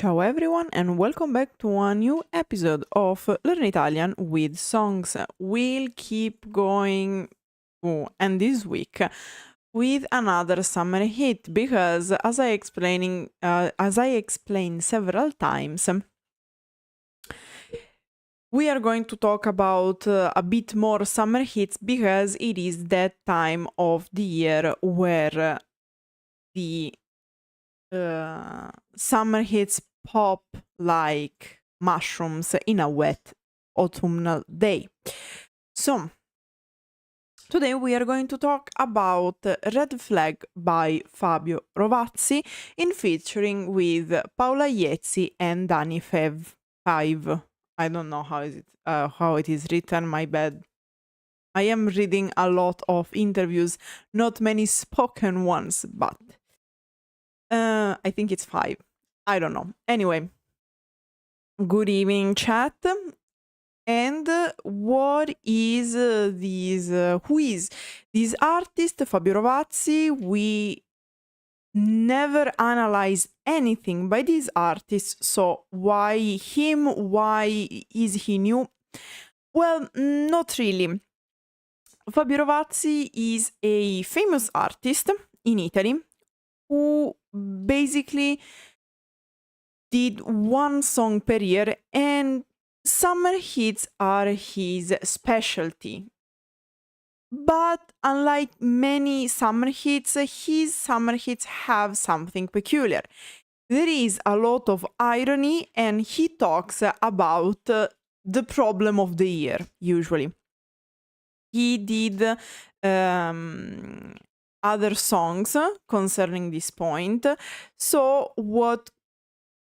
Ciao everyone and welcome back to a new episode of Learn Italian with Songs. We'll keep going and this week with another summer hit because as I explained several times, we are going to talk about a bit more summer hits because it is that time of the year where the summer hits pop like mushrooms in a wet autumnal day. So, today we are going to talk about Red Flag by Fabio Rovazzi in featuring with Paola Iezzi and Dani Faiv. I don't know how it is written, my bad. I am reading a lot of interviews, not many spoken ones, but I think it's 5. I don't know. Anyway, good evening, chat. And what is who is this artist, Fabio Rovazzi? We never analyze anything by this artist, so why him? Why is he new? Well, not really. Fabio Rovazzi is a famous artist in Italy who basically did one song per year, and summer hits are his specialty. But unlike many summer hits, his summer hits have something peculiar. There is a lot of irony, and he talks about the problem of the year, usually. He did other songs concerning this point. So what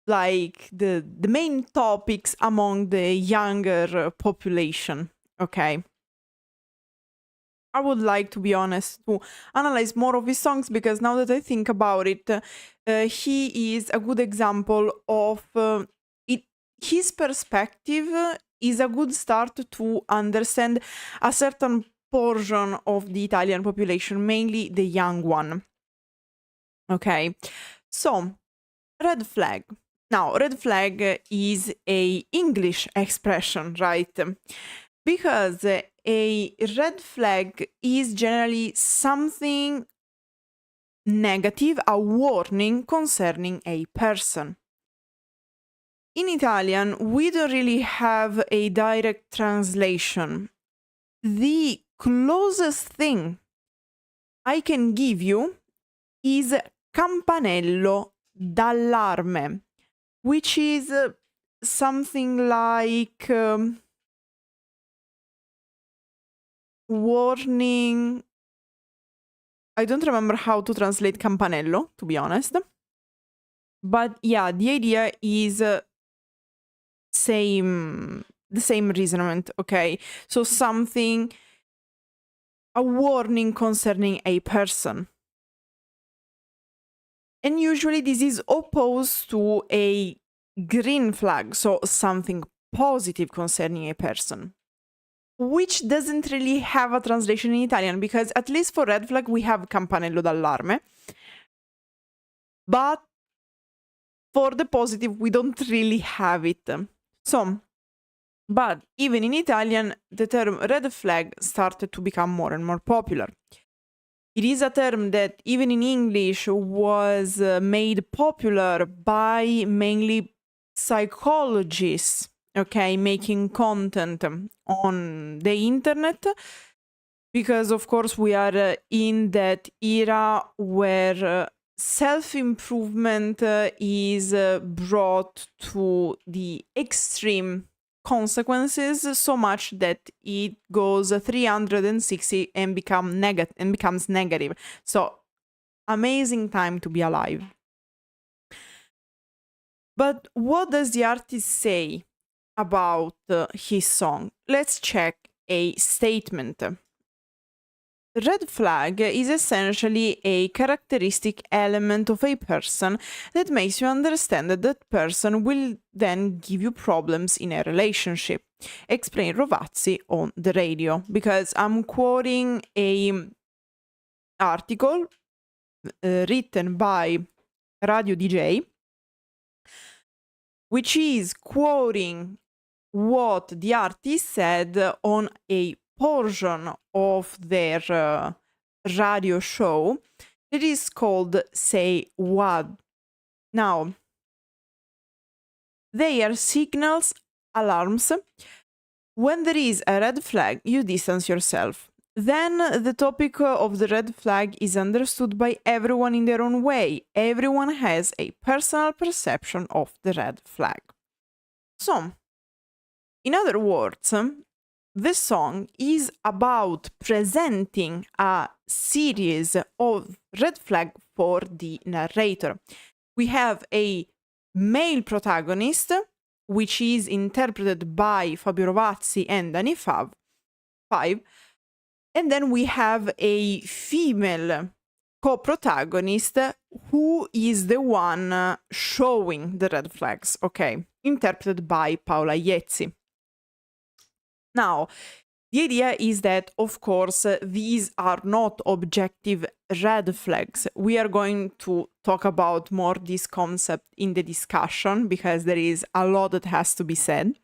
like the main topics among the younger population, okay? I would like, to be honest, to analyze more of his songs because now that I think about it, he is a good example of it. His perspective is a good start to understand a certain portion of the Italian population, mainly the young one. Okay, so red flag. Now, red flag is a English expression, right? Because a red flag is generally something negative, a warning concerning a person. In Italian, we don't really have a direct translation. The closest thing I can give you is campanello d'allarme, which is something like warning. I don't remember how to translate campanello, to be honest. But yeah, the idea is the same reasonment, okay? So something, a warning concerning a person. And usually this is opposed to a green flag, so something positive concerning a person, which doesn't really have a translation in Italian because at least for red flag we have campanello d'allarme, but for the positive we don't really have it. So, but even in Italian, the term red flag started to become more and more popular. It is a term that even in English was made popular by mainly psychologists, okay, making content on the internet, because of course we are in that era where self-improvement is brought to the extreme consequences, so much that it goes 360 and becomes negative. So amazing time to be alive. But what does the artist say about his song? Let's check a statement. Red flag is essentially a characteristic element of a person that makes you understand that that person will then give you problems in a relationship, explained Rovazzi on the radio. Because I'm quoting a article written by Radio DJ which is quoting what the artist said on a portion of their radio show. It is called Say What. Now, they are signals, alarms. When there is a red flag, you distance yourself. Then the topic of the red flag is understood by everyone in their own way. Everyone has a personal perception of the red flag. So, in other words, the song is about presenting a series of red flags for the narrator. We have a male protagonist, which is interpreted by Fabio Rovazzi and Dani Faiv, and then we have a female co-protagonist who is the one showing the red flags, okay, interpreted by Paola Iezzi. Now, the idea is that, of course, these are not objective red flags. We are going to talk about more this concept in the discussion because there is a lot that has to be said.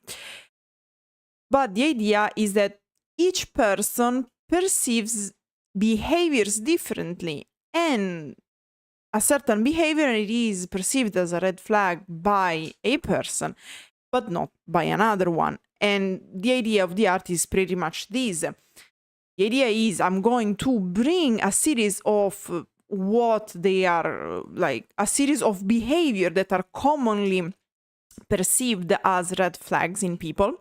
But the idea is that each person perceives behaviors differently, and a certain behavior is perceived as a red flag by a person, but not by another one. And the idea of the art is pretty much this. The idea is I'm going to bring a series of what they are like, a series of behavior that are commonly perceived as red flags in people.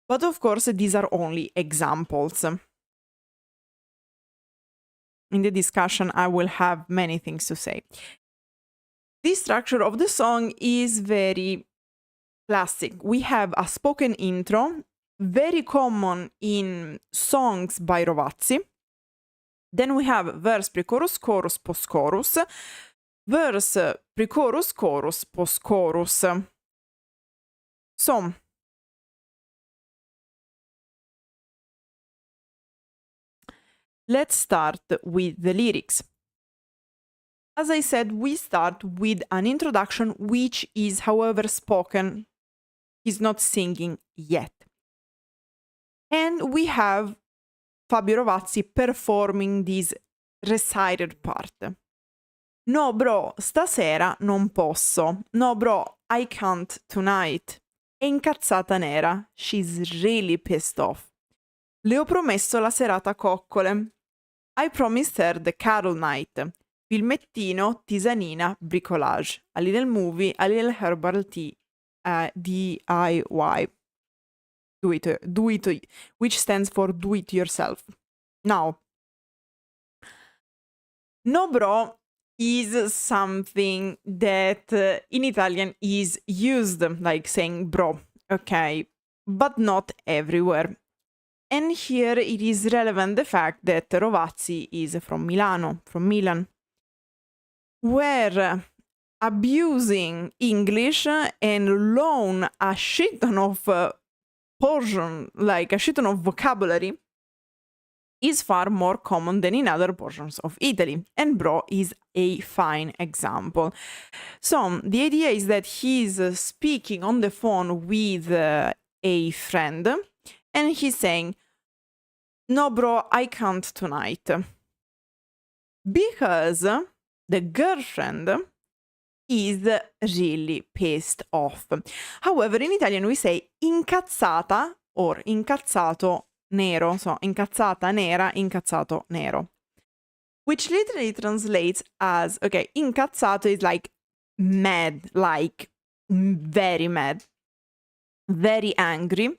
But of course, these are only examples. In the discussion, I will have many things to say. The structure of the song is very classic. We have a spoken intro, very common in songs by Rovazzi. Then we have verse, pre-chorus, chorus, post-chorus, verse, pre-chorus, chorus, post-chorus. So, let's start with the lyrics. As I said, we start with an introduction which is, however, spoken. He's not singing yet. And we have Fabio Rovazzi performing this recited part. No bro, stasera non posso. No bro, I can't tonight. È incazzata nera. She's really pissed off. Le ho promesso la serata coccole. I promised her the cuddle night. Filmettino, tisanina, bricolage. A little movie, a little herbal tea. DIY. Do it, which stands for do it yourself. Now, no bro is something that in Italian is used like saying bro, okay, but not everywhere. And here it is relevant the fact that Rovazzi is from Milan, where abusing English and loan a shit ton of portion, like a shit ton of vocabulary, is far more common than in other portions of Italy. And bro is a fine example. So the idea is that he's speaking on the phone with a friend, and he's saying, no bro, I can't tonight. Because the girlfriend is really pissed off. However, in Italian we say incazzata or incazzato nero. So incazzata nera, incazzato nero. Which literally translates as, okay, incazzato is like mad, like very mad, very angry.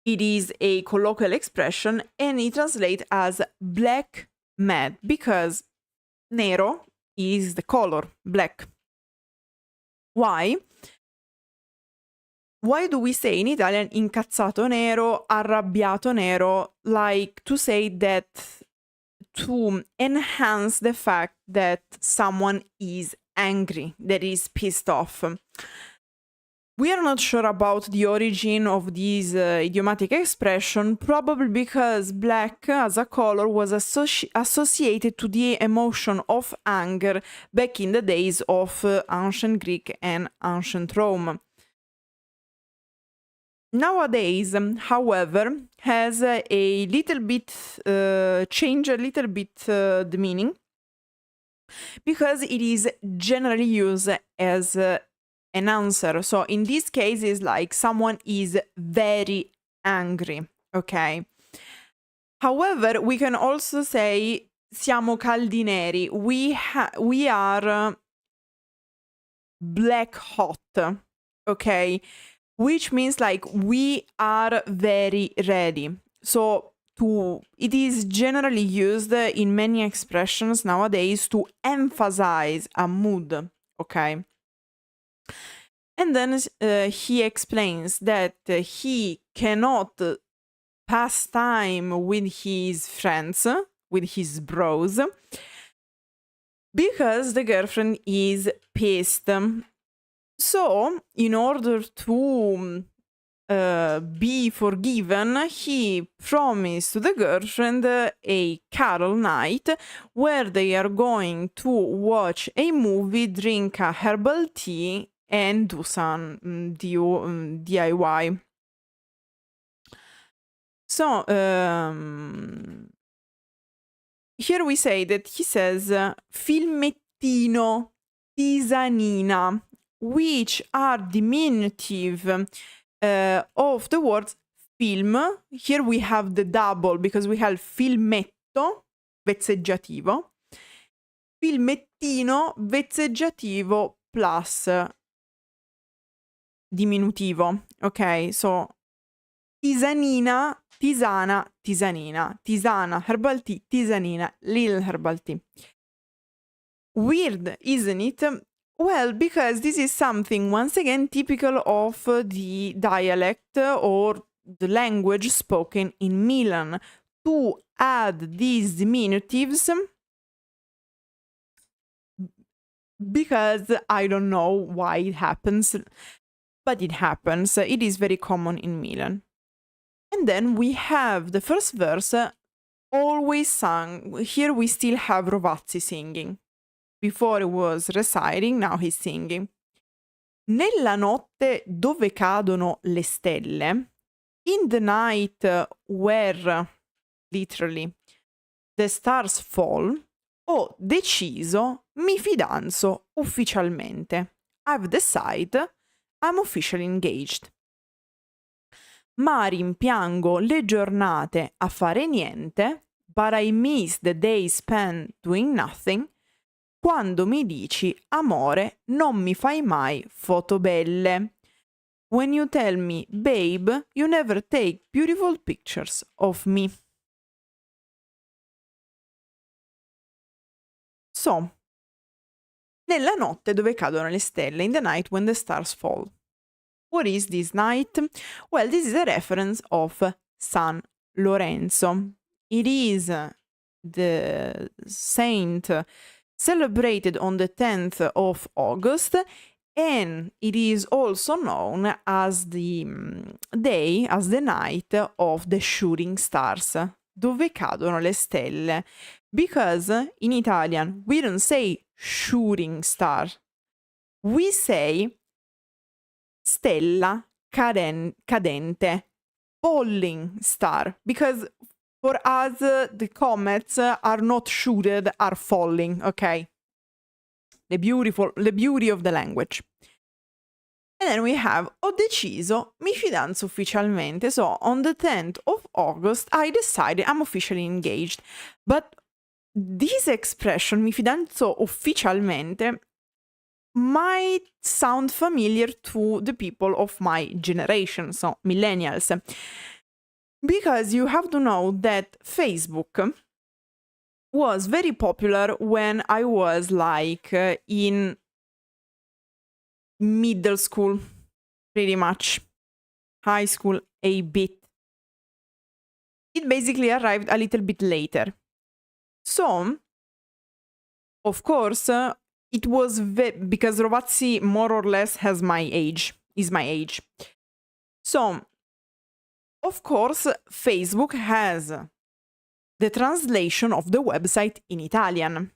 It is a colloquial expression and it translates as black mad because nero is the color, black. Why? Why do we say in Italian incazzato nero, arrabbiato nero, like to say that to enhance the fact that someone is angry, that is pissed off? We are not sure about the origin of this idiomatic expression, probably because black as a color was associated to the emotion of anger back in the days of ancient Greek and ancient Rome. Nowadays, however, has a little bit changed a little bit the meaning, because it is generally used as an answer. So in this case, it's like someone is very angry, okay? However, we can also say siamo caldi neri. We are black hot, okay? Which means like we are very ready. So it is generally used in many expressions nowadays to emphasize a mood, okay? And then he explains that he cannot pass time with his friends, with his bros, because the girlfriend is pissed. So, in order to be forgiven, he promised to the girlfriend a carol night where they are going to watch a movie, drink a herbal tea, and do some DIY. So, here we say that he says filmettino, tisanina, which are diminutive of the word film. Here we have the double because we have filmetto, vezzeggiativo, filmettino, vezzeggiativo plus diminutivo. Okay, so tisanina, tisana, tisanina, tisana, herbal tea, tisanina, little herbal tea. Weird, isn't it? Well, because this is something, once again, typical of the dialect or the language spoken in Milan. To add these diminutives, because I don't know why it happens, but it happens. It is very common in Milan. And then we have the first verse always sung. Here we still have Rovazzi singing. Before it was reciting, now he's singing. Nella notte dove cadono le stelle, in the night where, literally, the stars fall, ho deciso, mi fidanzo ufficialmente. I've decided, I'm officially engaged. Ma rimpiango le giornate a fare niente, but I miss the days spent doing nothing. Quando mi dici amore, non mi fai mai foto belle. When you tell me babe, you never take beautiful pictures of me. So, nella notte dove cadono le stelle, in the night when the stars fall. What is this night? Well, this is a reference of San Lorenzo. It is the saint celebrated on the 10th of August, and it is also known as the day, as the night of the shooting stars, dove cadono le stelle. Because in Italian, we don't say shooting star, we say stella cadente, falling star, because for us, the comets are not shooted, are falling, okay? The beauty of the language. And then we have ho deciso, mi fidanzo ufficialmente. So on the 10th of August, I decided I'm officially engaged. But this expression, mi fidanzo ufficialmente, might sound familiar to the people of my generation, so millennials. Because you have to know that Facebook was very popular when I was like in middle school, pretty much. High school, a bit. It basically arrived a little bit later. So, of course, it was because Rovazzi more or less has my age. is my age. So, of course, Facebook has the translation of the website in Italian.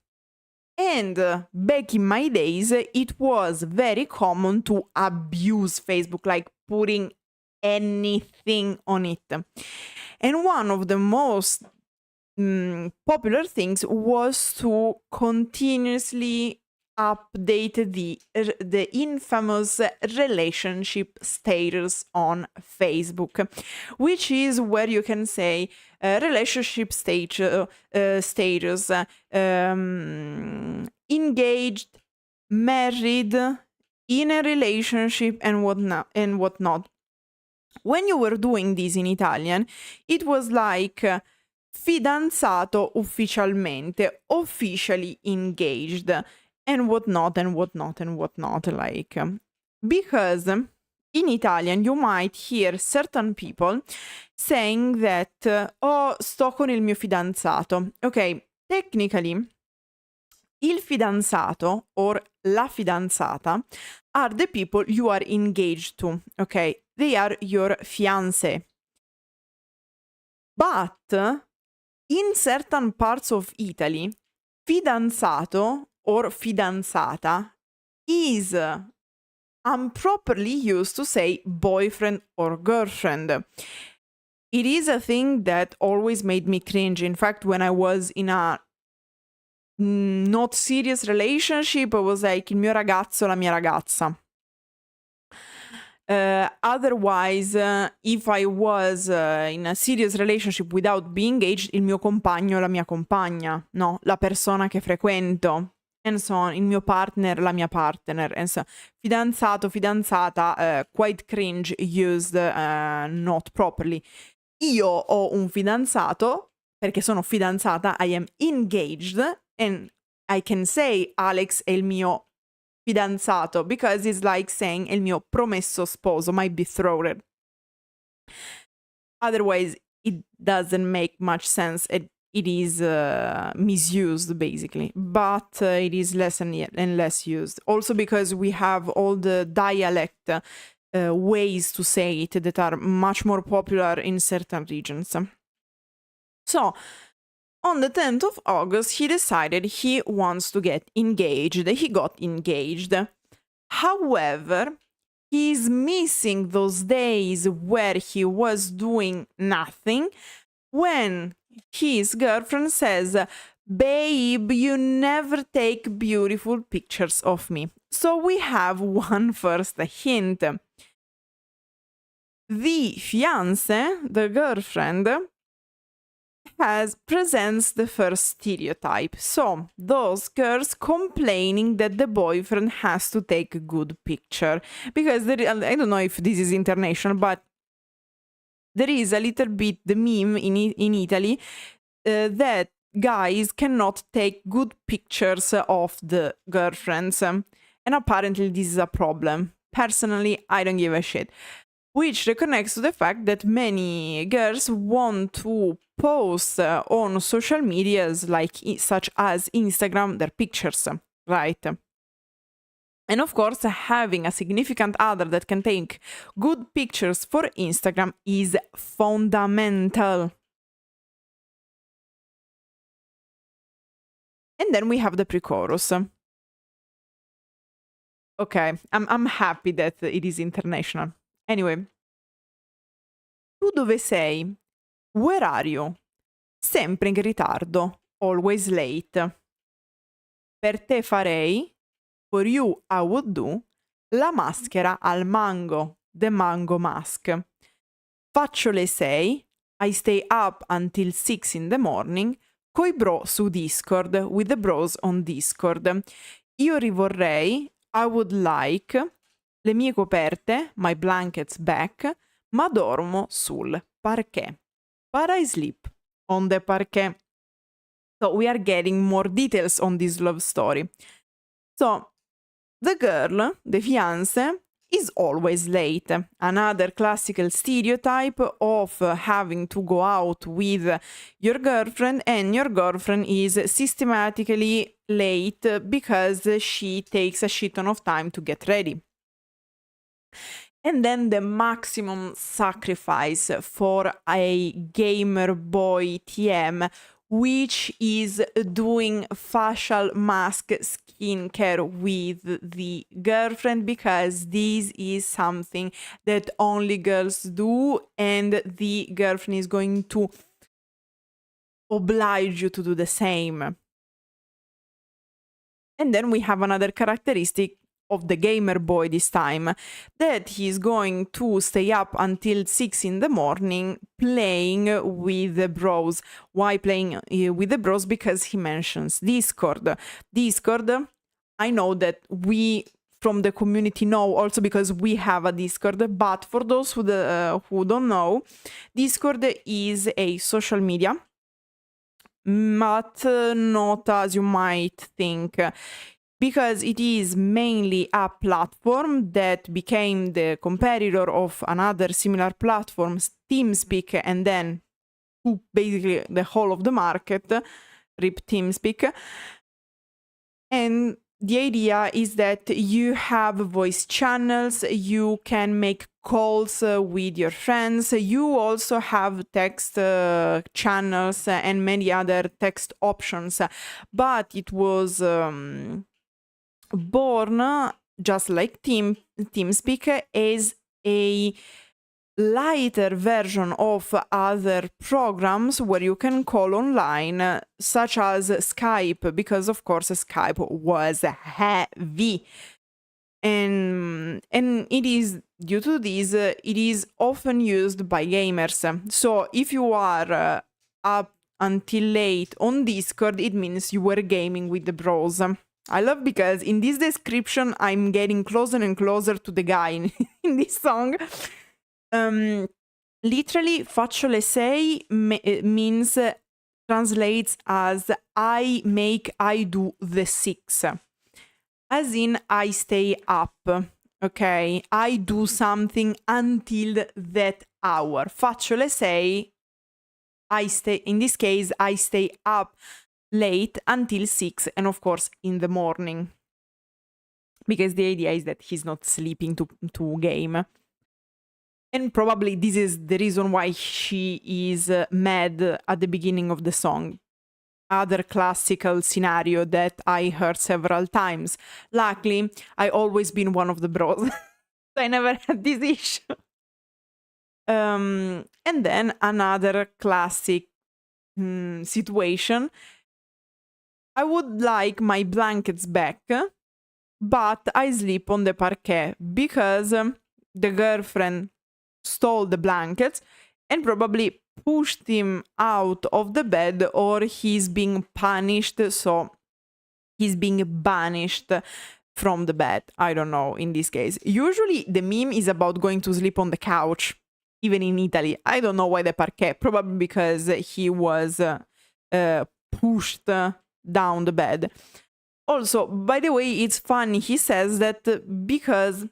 And back in my days, it was very common to abuse Facebook, like putting anything on it. And one of the most popular things was to continuously update the infamous relationship status on Facebook, which is where you can say relationship status, engaged, married, in a relationship, and whatnot. When you were doing this in Italian, it was like fidanzato ufficialmente, officially engaged, and whatnot, like. Because in Italian you might hear certain people saying that, oh, sto con il mio fidanzato. Okay, technically, il fidanzato or la fidanzata are the people you are engaged to, okay? They are your fiancé. But in certain parts of Italy, fidanzato or fidanzata is improperly used to say boyfriend or girlfriend. It is a thing that always made me cringe. In fact, when I was in a not serious relationship, I was like il mio ragazzo, la mia ragazza. Otherwise, if I was in a serious relationship without being engaged, il mio compagno, la mia compagna, no, la persona che frequento, and so on, il mio partner, la mia partner, and so fidanzato, fidanzata, quite cringe, used not properly. Io ho un fidanzato, perché sono fidanzata, I am engaged, and I can say Alex è il mio fidanzato, because it's like saying il mio promesso sposo, my betrothed. Otherwise, it doesn't make much sense. It is misused, basically, but it is less and less used. Also because we have all the dialect ways to say it that are much more popular in certain regions. So, on the 10th of August, he decided he wants to get engaged. He got engaged. However, he's missing those days where he was doing nothing when his girlfriend says, "Babe, you never take beautiful pictures of me." So we have one first hint. The fiancé, the girlfriend, presents the first stereotype. So those girls complaining that the boyfriend has to take a good picture. Because I don't know if this is international, but there is a little bit the meme in Italy that guys cannot take good pictures of the girlfriends. And apparently this is a problem. Personally, I don't give a shit. Which reconnects to the fact that many girls want to post on social medias such as Instagram their pictures, right? And of course, having a significant other that can take good pictures for Instagram is fundamental. And then we have the pre-chorus. Okay, I'm happy that it is international. Anyway. Tu dove sei? Where are you? Sempre in ritardo. Always late. Per te farei, for you I would do, la maschera al mango, the mango mask. Faccio le 6, I stay up until 6 in the morning, coi bro su Discord, with the bros on Discord. Io rivorrei, I would like, le mie coperte, my blankets back, ma dormo sul parquet. But I sleep on the parquet. So we are getting more details on this love story. So the girl, the fiancé, is always late. Another classical stereotype of having to go out with your girlfriend, and your girlfriend is systematically late because she takes a shit ton of time to get ready. And then the maximum sacrifice for a gamer boy TM, which is doing facial mask skincare with the girlfriend, because this is something that only girls do, and the girlfriend is going to oblige you to do the same. And then we have another characteristic of the gamer boy this time, that he's going to stay up until 6 in the morning playing with the bros. Why playing with the bros? Because he mentions Discord. Discord, I know that we from the community know, also because we have a Discord, but for those who don't know, Discord is a social media, but not as you might think, because it is mainly a platform that became the competitor of another similar platform, TeamSpeak, and then took basically the whole of the market, RIP TeamSpeak. And the idea is that you have voice channels, you can make calls with your friends, you also have text channels and many other text options, but it was born, just like TeamSpeak, as a lighter version of other programs where you can call online, such as Skype, because of course Skype was heavy. And it is due to this, it is often used by gamers. So if you are up until late on Discord, it means you were gaming with the bros. I love because in this description I'm getting closer and closer to the guy in this song. Literally, faccio le sei means, translates as I do the 6. As in, I stay up, okay? I do something until that hour. Faccio le sei, in this case, I stay up late until 6, and of course in the morning, because the idea is that he's not sleeping to game. And probably this is the reason why she is mad at the beginning of the song. Other classical scenario that I heard several times. Luckily, I always been one of the bros. I never had this issue. And then another classic situation. I would like my blankets back, but I sleep on the parquet because the girlfriend stole the blankets and probably pushed him out of the bed, or he's being punished, so he's being banished from the bed. I don't know in this case. Usually the meme is about going to sleep on the couch, even in Italy. I don't know why the parquet, probably because he was pushed down the bed. Also, by the way, it's funny, he says that because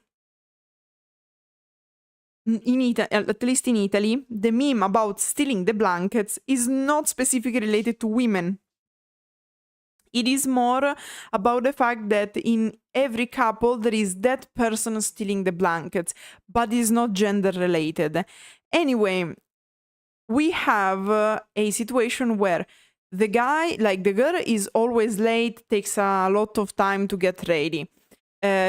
at least in Italy, the meme about stealing the blankets is not specifically related to women. It is more about the fact that in every couple there is that person stealing the blankets, but it's not gender related. Anyway, we have a situation where the guy, like the girl, is always late, takes a lot of time to get ready.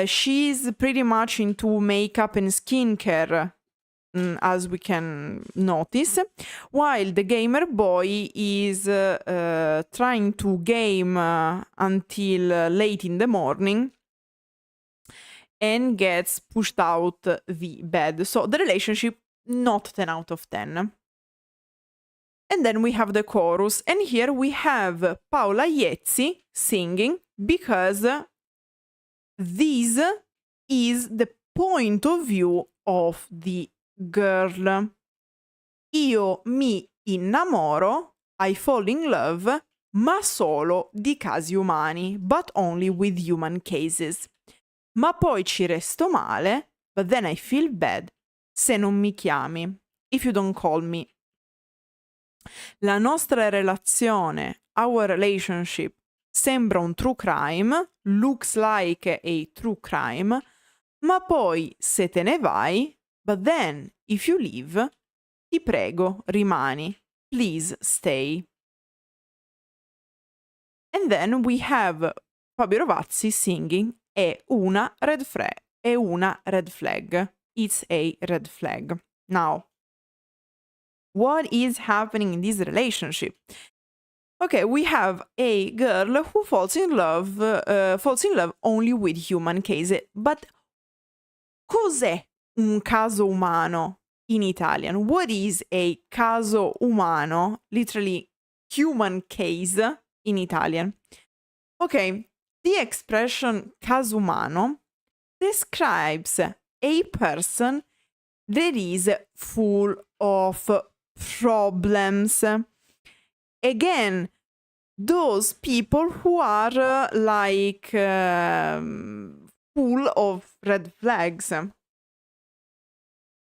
She's pretty much into makeup and skincare, as we can notice, while the gamer boy is trying to game until late in the morning and gets pushed out the bed. So the relationship, not 10 out of 10. And then we have the chorus, and here we have Paola Iezzi singing, because this is the point of view of the girl. Io mi innamoro, I fall in love, ma solo di casi umani, but only with human cases. Ma poi ci resto male, but then I feel bad, se non mi chiami, if you don't call me. La nostra relazione, our relationship, sembra un true crime, looks like a true crime, Ma poi se te ne vai, but then if you leave, ti prego, rimani. Please stay. And then we have Fabio Rovazzi singing È una red flag. È una red flag. It's a red flag. Now, what is happening in this relationship? Okay, we have a girl who falls in love only with human case. But cos'è un caso umano in Italian? What is a caso umano? Literally, human case in Italian. Okay, the expression caso umano describes a person that is full of problems. Again, those people who are full of red flags.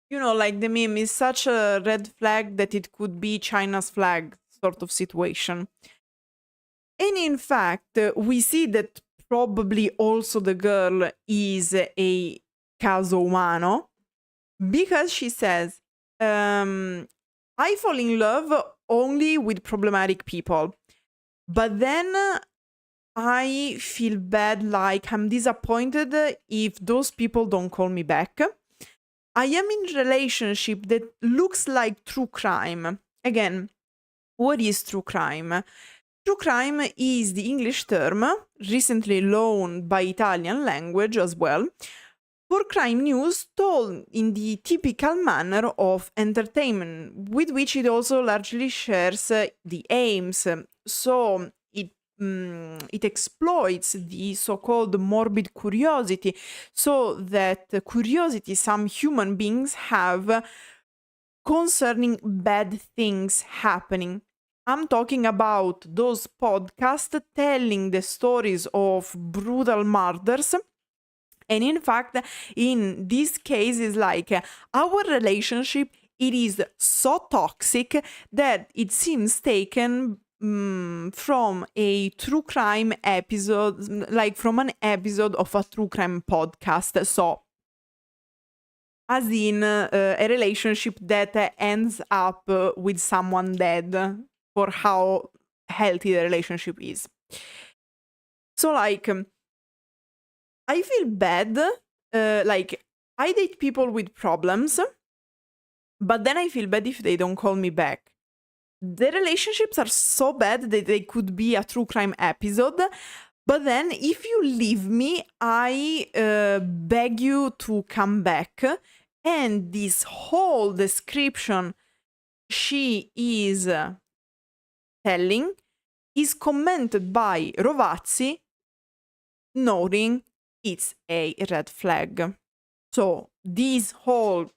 You know, like the meme is such a red flag that it could be China's flag sort of situation. And in fact, we see that probably also the girl is a caso umano because she says, I fall in love only with problematic people. But then I feel bad, like I'm disappointed if those people don't call me back. I am in a relationship that looks like true crime. Again, what is true crime? True crime is the English term, recently loaned by Italian language as well, for crime news told in the typical manner of entertainment, with which it also largely shares the aims. So it exploits the so-called morbid curiosity, so that curiosity some human beings have concerning bad things happening. I'm talking about those podcasts telling the stories of brutal murders. And in fact, in these cases, like our relationship, it is so toxic that it seems taken from a true crime episode, like from an episode of a true crime podcast. So, as in a relationship that ends up with someone dead, for how healthy the relationship is. So, like, I feel bad, like, I date people with problems, but then I feel bad if they don't call me back. The relationships are so bad that they could be a true crime episode, but then if you leave me, I beg you to come back. And this whole description she is telling is commented by Rovazzi, noting it's a red flag. So this whole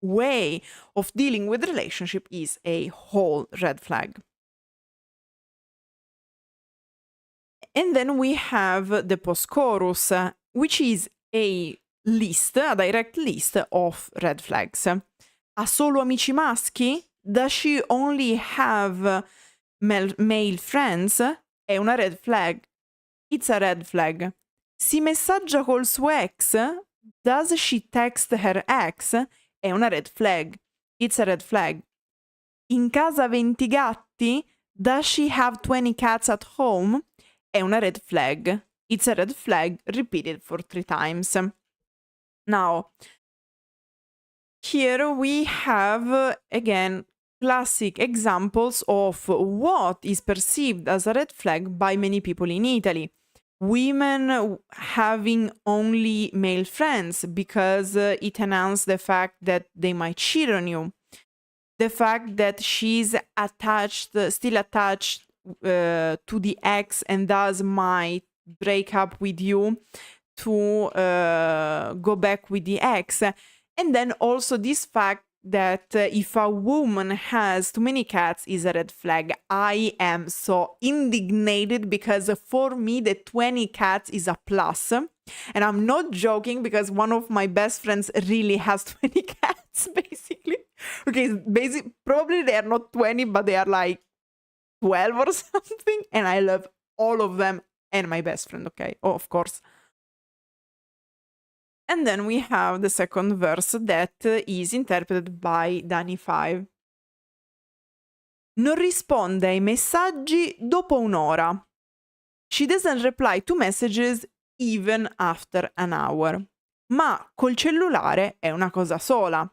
way of dealing with relationship is a whole red flag. And then we have the post-chorus, which is a direct list of red flags. Ha solo amici maschi? Does she only have male friends? È una red flag. It's a red flag. Si messaggia col suo ex? Does she text her ex? È una red flag. It's a red flag. In casa 20 gatti? Does she have 20 cats at home? È una red flag. It's a red flag repeated for 3 times. Now, here we have, again, classic examples of what is perceived as a red flag by many people in Italy. Women having only male friends because it announces the fact that they might cheat on you. The fact that she's still attached to the ex and thus might break up with you to go back with the ex. And then also this fact that if a woman has too many cats is a red flag. I am so indignated because for me the 20 cats is a plus. And I'm not joking because one of my best friends really has 20 cats, basically. Okay, probably they are not 20, but they are like 12 or something. And I love all of them and my best friend, okay? Oh, of course. And then we have the second verse that is interpreted by Dani Faiv. Non risponde ai messaggi dopo un'ora. She doesn't reply to messages even after an hour. Ma col cellulare è una cosa sola.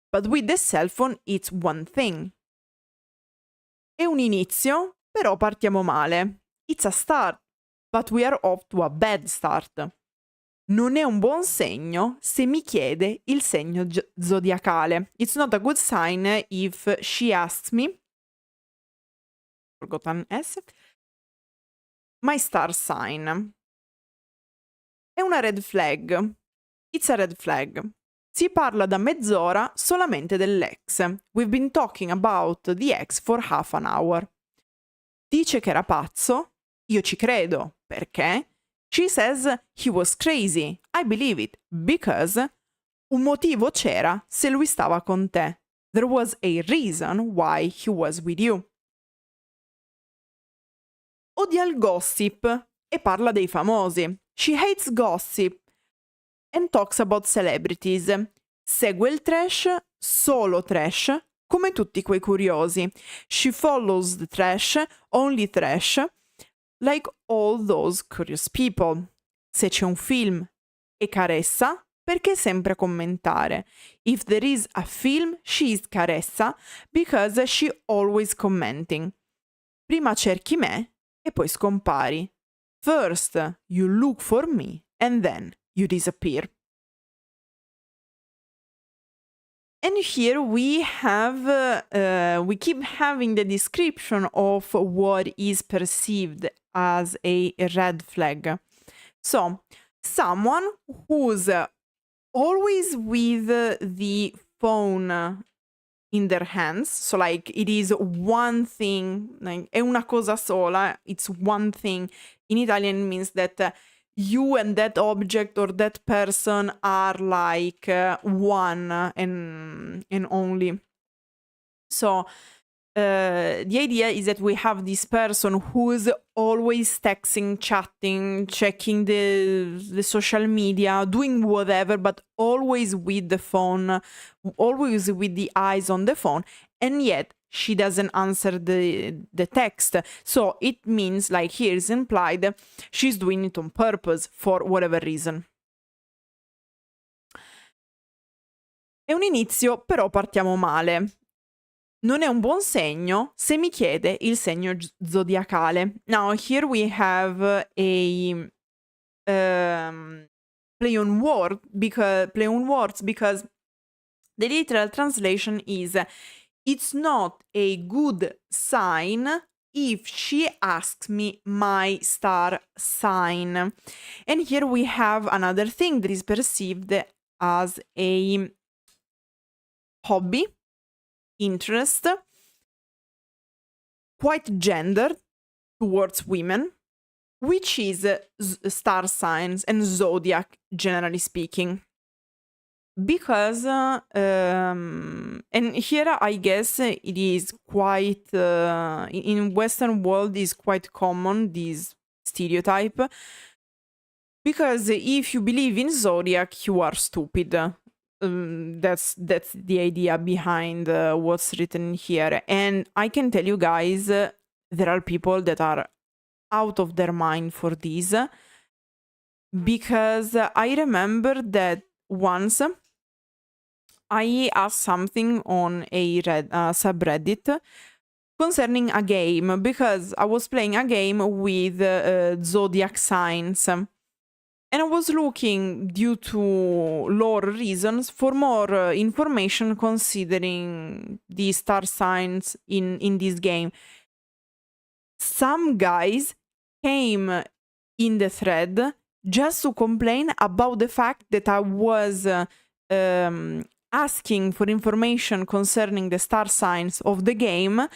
But with the cell phone it's one thing. È un inizio, però partiamo male. It's a start, but we are off to a bad start. Non è un buon segno se mi chiede il segno zodiacale. It's not a good sign if she asks me, forgotten S, my star sign. È una red flag. It's a red flag. Si parla da mezz'ora solamente dell'ex. We've been talking about the ex for half an hour. Dice che era pazzo. Io ci credo. Perché? She says he was crazy. I believe it. Because un motivo c'era se lui stava con te. There was a reason why he was with you. Odia il gossip e parla dei famosi. She hates gossip and talks about celebrities. Segue il trash, solo trash, come tutti quei curiosi. She follows the trash, only trash, like all those curious people. Se c'è un film e caressa, perché sempre commentare? If there is a film, she is caressa, because she always commenting. Prima cerchi me e poi scompari. First you look for me and then you disappear. And here we have, we keep having the description of what is perceived as a red flag. So, someone who's always with the phone in their hands, so like it is one thing, like, è una cosa sola, it's one thing. In Italian means that you and that object or that person are like one and only. So the idea is that we have this person who's always texting, chatting, checking the social media, doing whatever, but always with the phone, always with the eyes on the phone, and yet she doesn't answer the text. So it means, like here is implied, she's doing it on purpose for whatever reason. È un inizio, però partiamo male. Non è un buon segno se mi chiede il segno zodiacale. Now here we have a play on words because the literal translation is it's not a good sign if she asks me my star sign. And here we have another thing that is perceived as a hobby, interest, quite gendered towards women, which is star signs and zodiac, generally speaking. Because, and here I guess it is quite, in Western world is quite common, this stereotype. Because if you believe in zodiac, you are stupid. That's the idea behind what's written here. And I can tell you guys, there are people that are out of their mind for this. Because I remember that once I asked something on a subreddit concerning a game, because I was playing a game with zodiac signs. And I was looking, due to lore reasons, for more information considering the star signs in this game. Some guys came in the thread just to complain about the fact that I was asking for information concerning the star signs of the game,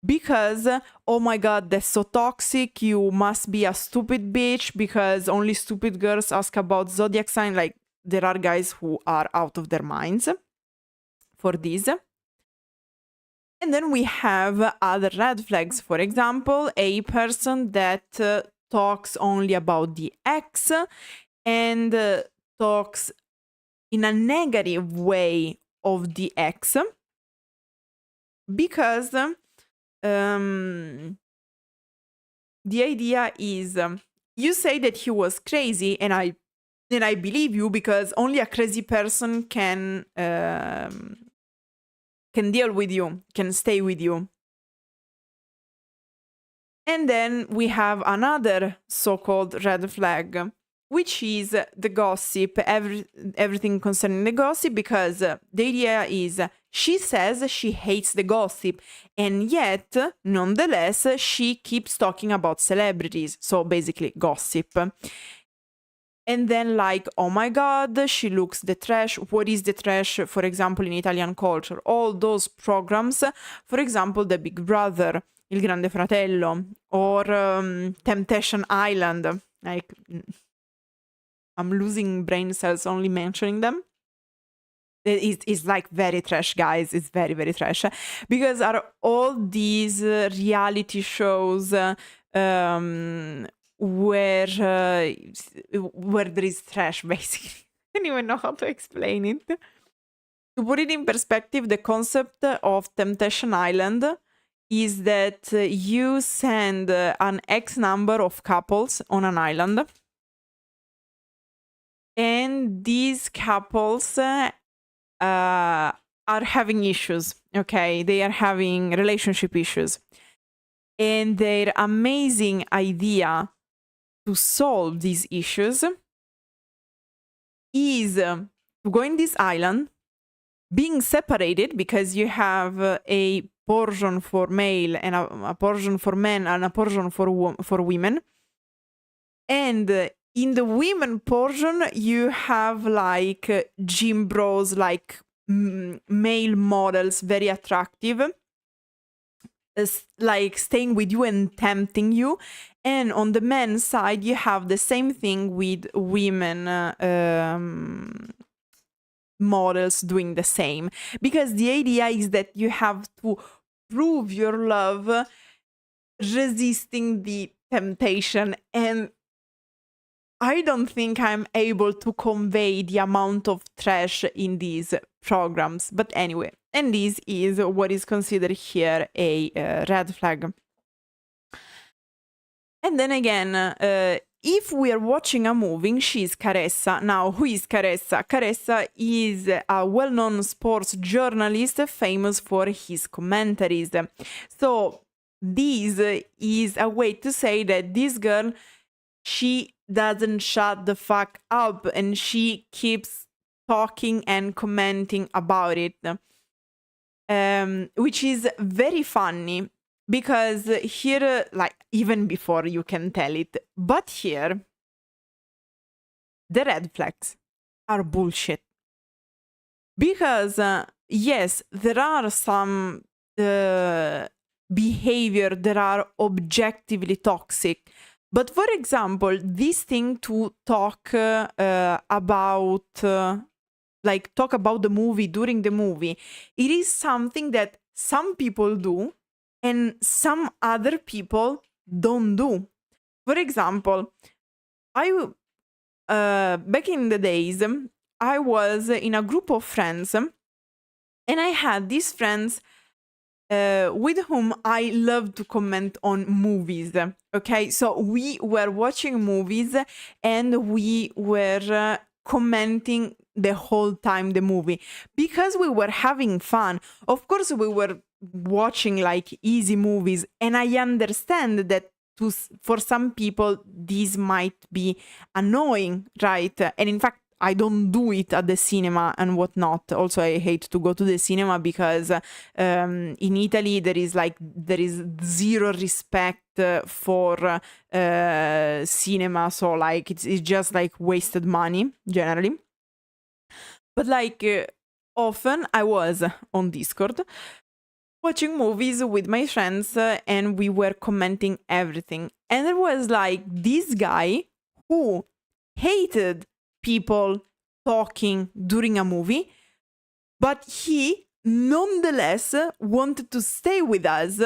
because, oh my god, that's so toxic, you must be a stupid bitch, because only stupid girls ask about zodiac sign. Like, there are guys who are out of their minds for this. And then we have other red flags. For example, a person that talks only about the ex and talks in a negative way of the ex, because the idea is, you say that he was crazy, and I believe you, because only a crazy person can deal with you, can stay with you. And then we have another so-called red flag, which is the gossip, everything concerning the gossip, because the idea is, she says she hates the gossip, and yet, nonetheless, she keeps talking about celebrities. So basically, gossip. And then, like, oh my god, she looks the trash. What is the trash, for example, in Italian culture? All those programs, for example, The Big Brother, Il Grande Fratello, or Temptation Island. Like, I'm losing brain cells only mentioning them. It's like very trash, guys. It's very, very trash. Because are all these reality shows where there is trash, basically. I don't even know how to explain it. To put it in perspective, the concept of Temptation Island is that you send an X number of couples on an island, and these couples are having issues, okay? They are having relationship issues. And their amazing idea to solve these issues is to go in this island, being separated, because you have a portion for male and a portion for men and a portion for women. And in the women portion, you have like gym bros, like male models, very attractive, like staying with you and tempting you. And on the men's side, you have the same thing with women models doing the same. Because the idea is that you have to prove your love resisting the temptation. And I don't think I'm able to convey the amount of trash in these programs. But anyway, and this is what is considered here a red flag. And then again, if we are watching a movie, she's Caressa. Now, who is Caressa? Caressa is a well-known sports journalist famous for his commentaries. So this is a way to say that this girl, she doesn't shut the fuck up, and she keeps talking and commenting about it, which is very funny, because here, like, even before you can tell it, but here the red flags are bullshit. Because yes, there are some behavior that are objectively toxic. But for example, this thing to talk about talk about the movie during the movie, it is something that some people do and some other people don't do. For example, I back in the days, I was in a group of friends, and I had these friends with whom I love to comment on movies. Okay, so we were watching movies and we were commenting the whole time the movie, because we were having fun. Of course, we were watching like easy movies, and I understand that for some people this might be annoying, right? And in fact, I don't do it at the cinema and whatnot. Also, I hate to go to the cinema because in Italy there is zero respect for cinema. So like it's just like wasted money generally. But like often I was on Discord watching movies with my friends and we were commenting everything. And there was like this guy who hated people talking during a movie, but he nonetheless wanted to stay with us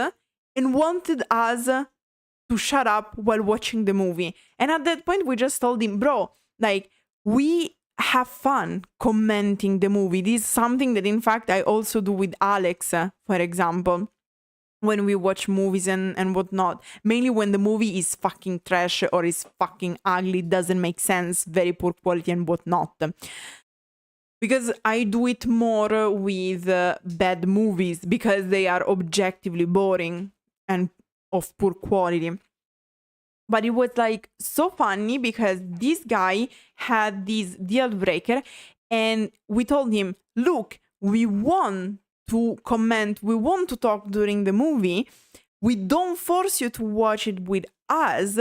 and wanted us to shut up while watching the movie. And at that point, we just told him, bro, like, we have fun commenting the movie. This is something that, in fact, I also do with Alex, for example, when we watch movies and whatnot. Mainly when the movie is fucking trash or is fucking ugly, doesn't make sense, very poor quality and whatnot. Because I do it more with bad movies because they are objectively boring and of poor quality. But it was like so funny because this guy had this deal breaker and we told him, look, we want to comment, we want to talk during the movie. We don't force you to watch it with us,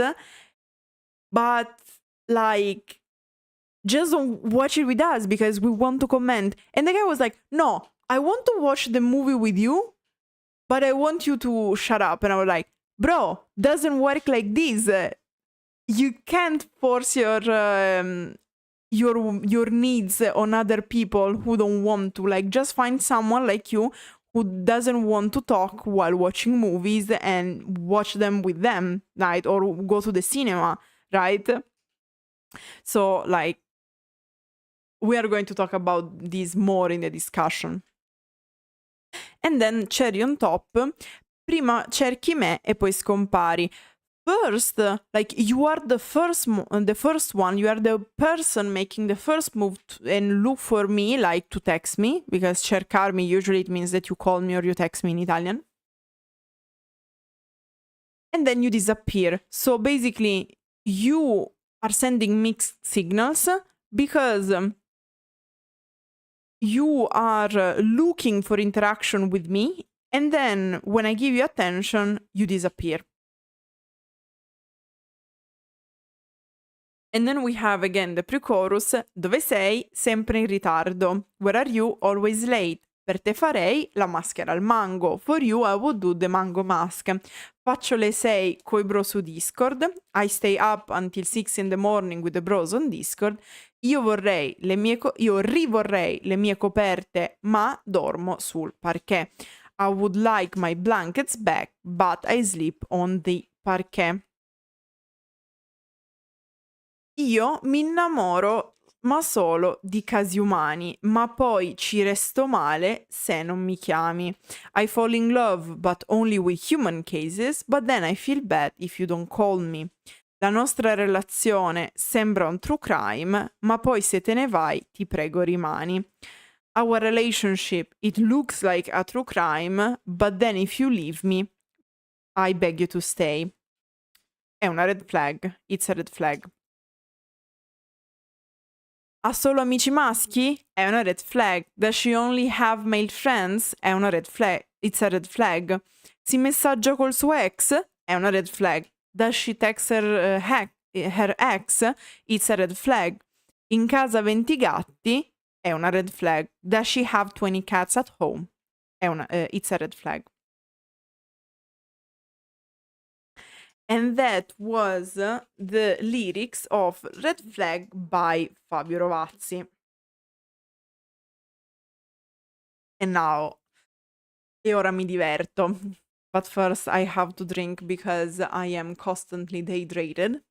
but like, just don't watch it with us because we want to comment. And the guy was like, no, I want to watch the movie with you, but I want you to shut up. And I was like, bro, doesn't work like this. You can't force your needs on other people who don't want to. Like, just find someone like you who doesn't want to talk while watching movies and watch them with them, right? Or go to the cinema, right? So, like, we are going to talk about this more in the discussion. And then, cherry on top, prima cerchi me e poi scompari. First, like, you are the first one, you are the person making the first move and look for me, like to text me, because cercarmi usually it means that you call me or you text me in Italian. And then you disappear. So basically, you are sending mixed signals because you are looking for interaction with me, and then when I give you attention, you disappear. And then we have again the pre-chorus. Dove sei? Sempre in ritardo. Where are you? Always late. Per te farei la maschera al mango. For you I would do the mango mask. Faccio le 6 coi bro su Discord. I stay up until 6 in the morning with the bros on Discord. Io rivorrei le mie coperte, ma dormo sul parquet. I would like my blankets back, but I sleep on the parquet. Io mi innamoro ma solo di casi umani, ma poi ci resto male se non mi chiami. I fall in love but only with human cases, but then I feel bad if you don't call me. La nostra relazione sembra un true crime, ma poi se te ne vai, ti prego rimani. Our relationship, it looks like a true crime, but then if you leave me, I beg you to stay. È una red flag, it's a red flag. Ha solo amici maschi? È una red flag. Does she only have male friends? È una red flag. It's a red flag. Si messaggia col suo ex? È una red flag. Does she text her ex? It's a red flag. In casa 20 gatti? È una red flag. Does she have 20 cats at home? It's a red flag. And that was the lyrics of Red Flag by Fabio Rovazzi. And now, e ora mi diverto. But first I have to drink because I am constantly dehydrated.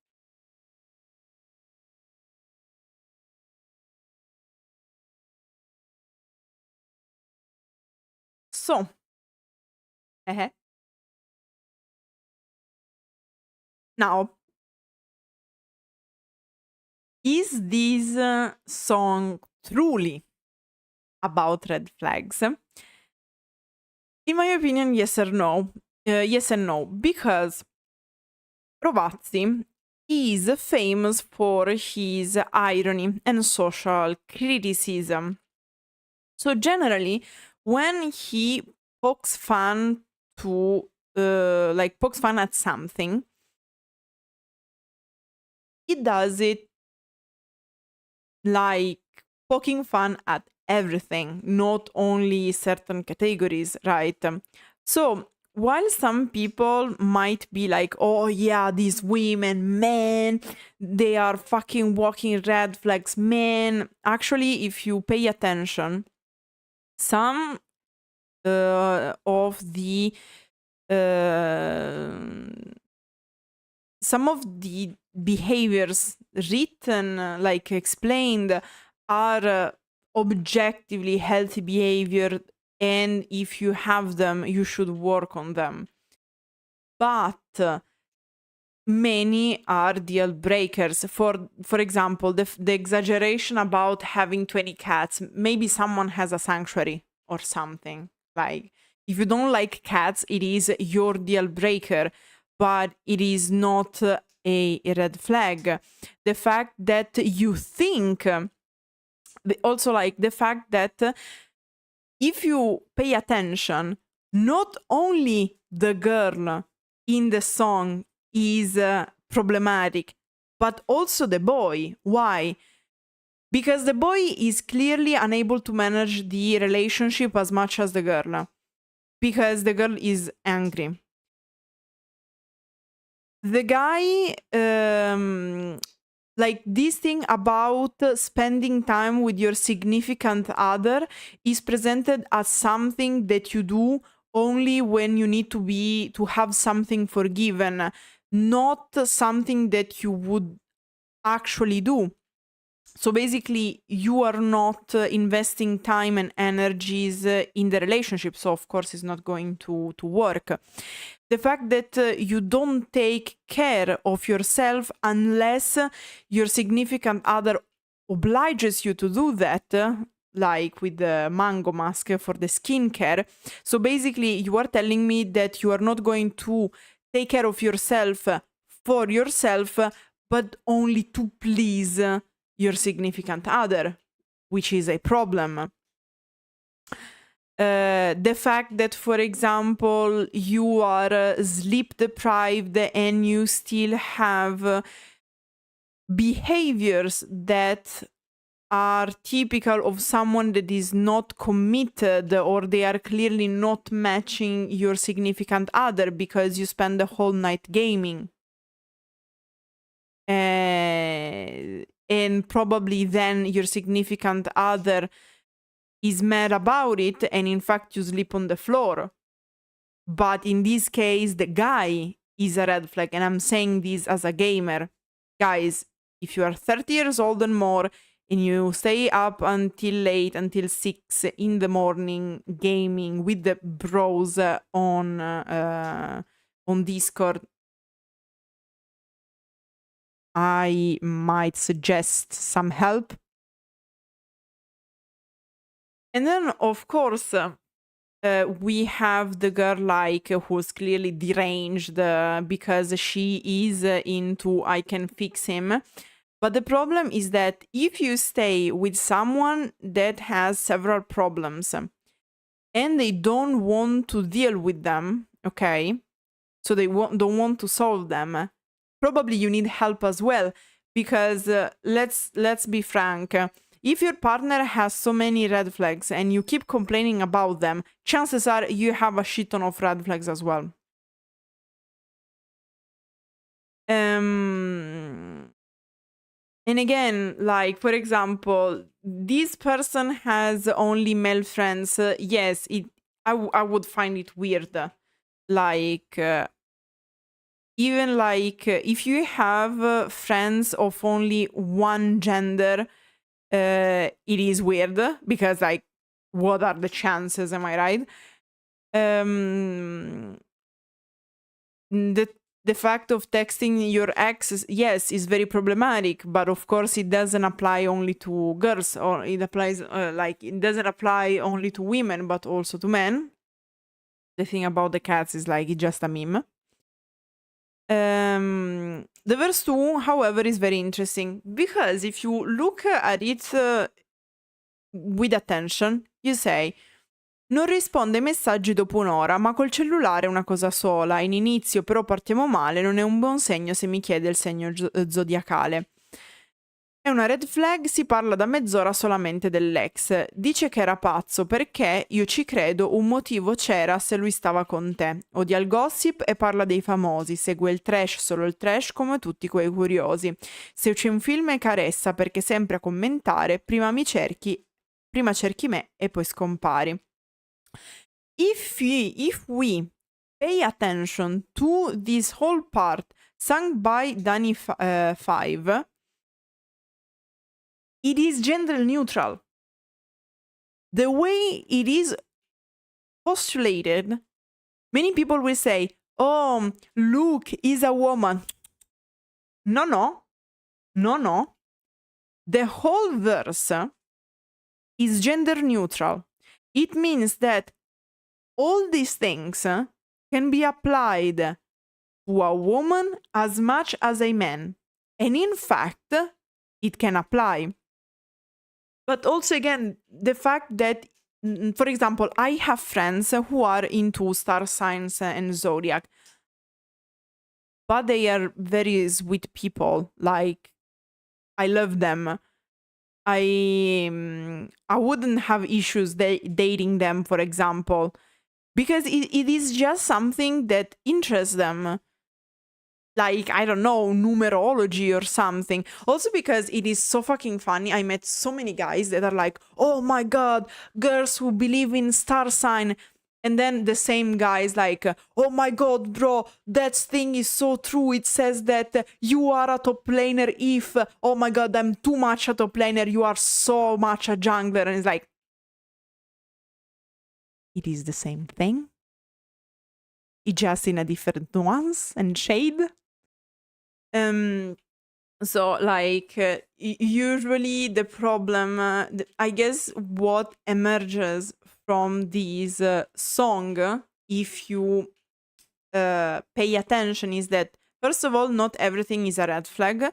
So, now, is this song truly about red flags? In my opinion, yes or no. Yes and no, because Rovazzi is famous for his irony and social criticism. So generally, when he pokes fun at something, he does it like poking fun at everything, not only certain categories, right? So while some people might be like, oh yeah, these women, men, they are fucking walking red flags, men. Actually, if you pay attention, some of the behaviors written, like explained, are objectively healthy behavior, and if you have them, you should work on them. But many are deal breakers. For example, the exaggeration about having 20 cats. Maybe someone has a sanctuary or something. Like, if you don't like cats, it is your deal breaker, but it is not a red flag. The fact that you think, also like the fact that if you pay attention, not only the girl in the song is problematic, but also the boy. Why? Because the boy is clearly unable to manage the relationship as much as the girl, because the girl is angry. The guy, like, this thing about spending time with your significant other is presented as something that you do only when you need to have something forgiven, not something that you would actually do. So basically, you are not investing time and energies in the relationship, so of course it's not going to work. The fact that you don't take care of yourself unless your significant other obliges you to do that, like with the mango mask for the skincare. So basically, you are telling me that you are not going to take care of yourself for yourself, but only to please your significant other, which is a problem. The fact that, for example, you are sleep deprived and you still have behaviors that are typical of someone that is not committed, or they are clearly not matching your significant other because you spend the whole night gaming. And probably then your significant other is mad about it, and in fact you sleep on the floor. But in this case, the guy is a red flag, and I'm saying this as a gamer. Guys, if you are 30 years old and more, and you stay up until late, until 6 in the morning, gaming with the bros on Discord, I might suggest some help. And then, of course, we have the girl like who's clearly deranged because she is into I can fix him. But the problem is that if you stay with someone that has several problems and they don't want to deal with them, okay, so they don't want to solve them, probably you need help as well, because let's be frank. If your partner has so many red flags and you keep complaining about them, chances are you have a shit ton of red flags as well. And again, like, for example, this person has only male friends. Yes, I would find it weird. Like, even like, if you have friends of only one gender, it is weird, because, like, what are the chances, am I right? The fact of texting your ex, yes, is very problematic, but of course it doesn't apply only to girls, or it applies like, it doesn't apply only to women, but also to men. The thing about the cats is like, it's just a meme. The verse 2, however, is very interesting, because if you look at it with attention, you say: non risponde ai messaggi dopo un'ora, ma col cellulare è una cosa sola. In inizio però partiamo male, non è un buon segno se mi chiede il segno zodiacale. È una red flag, si parla da mezz'ora solamente dell'ex. Dice che era pazzo perché, io ci credo, un motivo c'era se lui stava con te. Odia il gossip e parla dei famosi, segue il trash, solo il trash, come tutti quei curiosi. Se c'è un film e caressa perché sempre a commentare, prima cerchi me e poi scompari. If we pay attention to this whole part sung by Dani Faiv, it is gender neutral. The way it is postulated, many people will say, oh, Luke is a woman. No. The whole verse is gender neutral. It means that all these things can be applied to a woman as much as a man. And in fact, it can apply. But also, again, the fact that, for example, I have friends who are into star signs and zodiac, but they are very sweet people. Like, I love them. I wouldn't have issues dating them, for example, because it is just something that interests them. Like, I don't know, numerology or something. Also because it is so fucking funny. I met so many guys that are like, oh my god, girls who believe in star sign. And then the same guys like, oh my god, bro, that thing is so true. It says that you are a top laner if, oh my god, I'm too much a top laner. You are so much a jungler. And it's like, it is the same thing. It's just in a different nuance and shade. So like usually the problem, I guess what emerges from this song, if you pay attention, is that first of all, not everything is a red flag.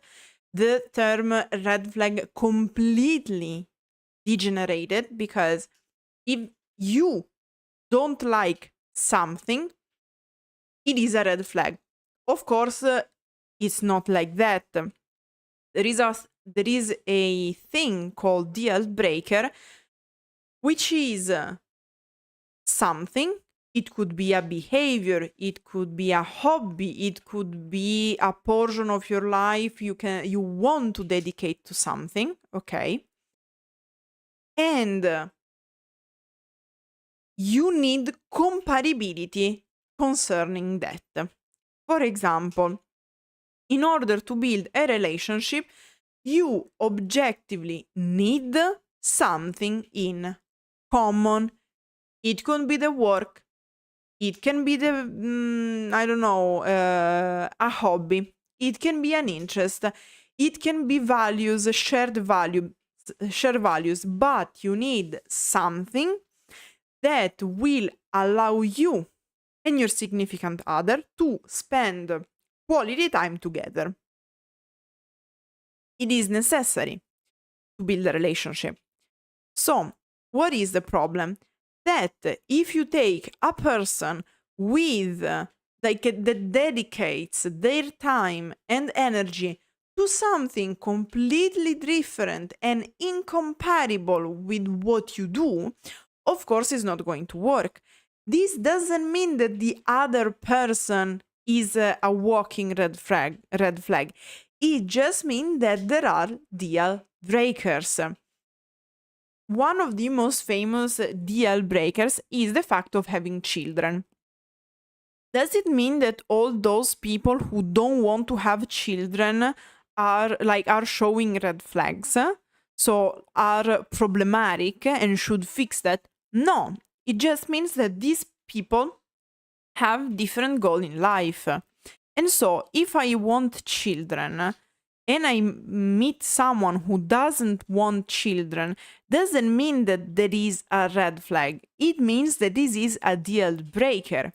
The term red flag completely degenerated, because if you don't like something, it is a red flag. Of course, it's not like that. There is a thing called deal breaker, which is something. It could be a behavior, it could be a hobby, it could be a portion of your life you want to dedicate to something, okay? And you need compatibility concerning that. For example, in order to build a relationship, you objectively need something in common. It can be the work, it can be the, I don't know, a hobby, it can be an interest, it can be values, shared values, but you need something that will allow you and your significant other to spend quality time together. It is necessary to build a relationship. So, what is the problem? That if you take a person with that dedicates their time and energy to something completely different and incompatible with what you do, of course it's not going to work. This doesn't mean that the other person is a walking red flag. It just means that there are deal breakers. One of the most famous deal breakers is the fact of having children. Does it mean that all those people who don't want to have children are showing red flags? So are problematic and should fix that? No, it just means that these people have different goals in life. And so if I want children and I meet someone who doesn't want children, doesn't mean that there is a red flag. It means that this is a deal breaker.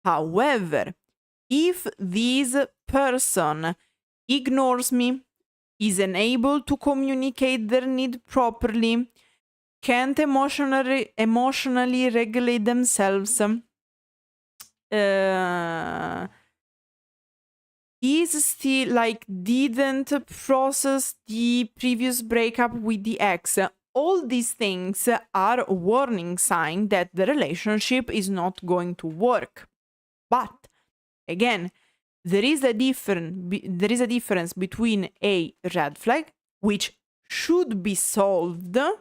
However, if this person ignores me, is unable to communicate their need properly, can't emotionally regulate themselves, is still didn't process the previous breakup with the ex. All these things are a warning sign that the relationship is not going to work. But again, there is a difference between a red flag, which should be solved to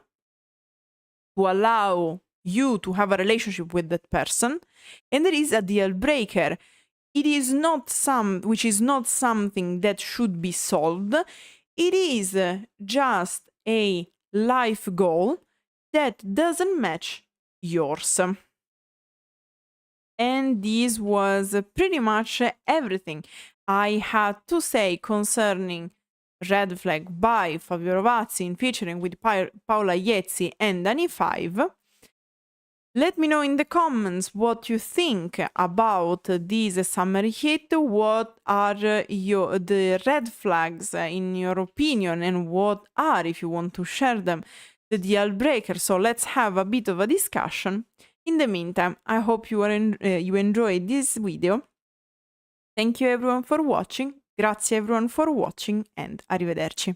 allow you to have a relationship with that person, and there is a deal breaker. It is not which is not something that should be solved. It is just a life goal that doesn't match yours. And this was pretty much everything I had to say concerning Red Flag by Fabio Rovazzi in featuring with Paola Iezzi and Dani Faiv. Let me know in the comments what you think about this summer hit. What are the red flags in your opinion, and what are, if you want to share them, the deal breakers? So let's have a bit of a discussion. In the meantime, I hope you enjoyed this video. Thank you everyone for watching. Grazie everyone for watching, and arrivederci.